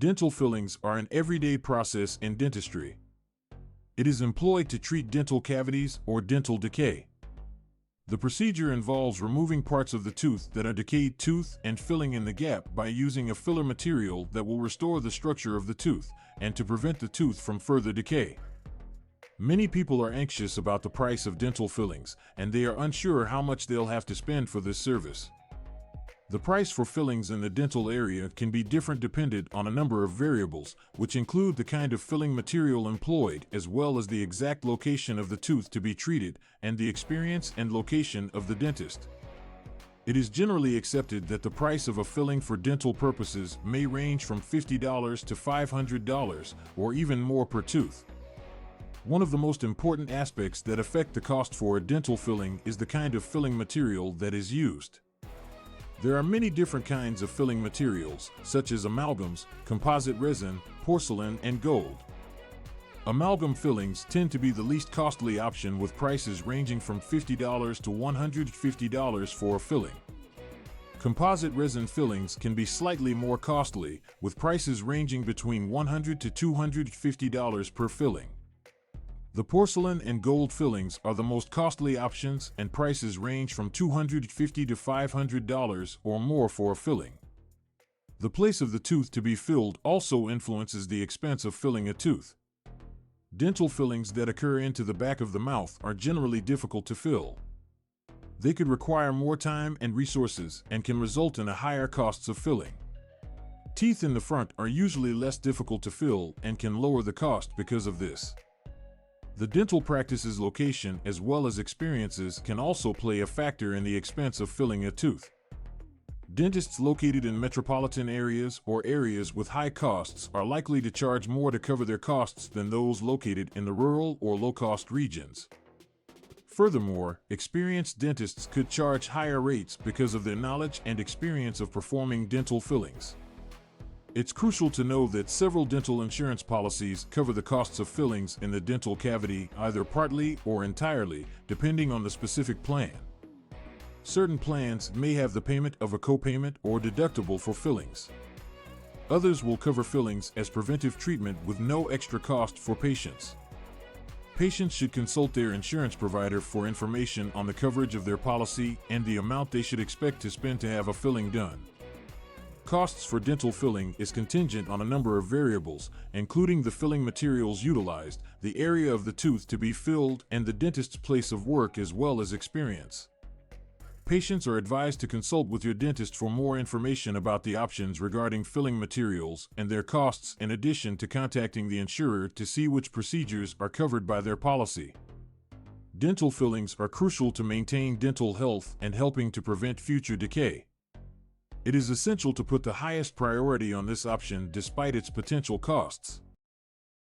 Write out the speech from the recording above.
Dental fillings are an everyday process in dentistry. It is employed to treat dental cavities or dental decay. The procedure involves removing parts of the tooth that are decayed tooth and filling in the gap by using a filler material that will restore the structure of the tooth and to prevent the tooth from further decay. Many people are anxious about the price of dental fillings, and they are unsure how much they'll have to spend for this service. The price for fillings in the dental area can be different dependent on a number of variables, which include the kind of filling material employed, as well as the exact location of the tooth to be treated and the experience and location of the dentist. It is generally accepted that the price of a filling for dental purposes may range from $50 to $500 or even more per tooth. One of the most important aspects that affect the cost for a dental filling is the kind of filling material that is used. There are many different kinds of filling materials, such as amalgams, composite resin, porcelain, and gold. Amalgam fillings tend to be the least costly option, with prices ranging from $50 to $150 for a filling. Composite resin fillings can be slightly more costly, with prices ranging between $100 to $250 per filling. The porcelain and gold fillings are the most costly options, and prices range from $250 to $500 or more for a filling. The place of the tooth to be filled also influences the expense of filling a tooth. Dental fillings that occur into the back of the mouth are generally difficult to fill. They could require more time and resources and can result in a higher costs of filling. Teeth in the front are usually less difficult to fill and can lower the cost because of this. The dental practice's location as well as experiences can also play a factor in the expense of filling a tooth. Dentists located in metropolitan areas or areas with high costs are likely to charge more to cover their costs than those located in the rural or low-cost regions. Furthermore, experienced dentists could charge higher rates because of their knowledge and experience of performing dental fillings. It's crucial to know that several dental insurance policies cover the costs of fillings in the dental cavity either partly or entirely, depending on the specific plan. Certain plans may have the payment of a copayment or deductible for fillings. Others will cover fillings as preventive treatment with no extra cost for patients. Patients should consult their insurance provider for information on the coverage of their policy and the amount they should expect to spend to have a filling done. Costs for dental filling is contingent on a number of variables, including the filling materials utilized, the area of the tooth to be filled, and the dentist's place of work as well as experience. Patients are advised to consult with your dentist for more information about the options regarding filling materials and their costs, in addition to contacting the insurer to see which procedures are covered by their policy. Dental fillings are crucial to maintain dental health and helping to prevent future decay. It is essential to put the highest priority on this option despite its potential costs.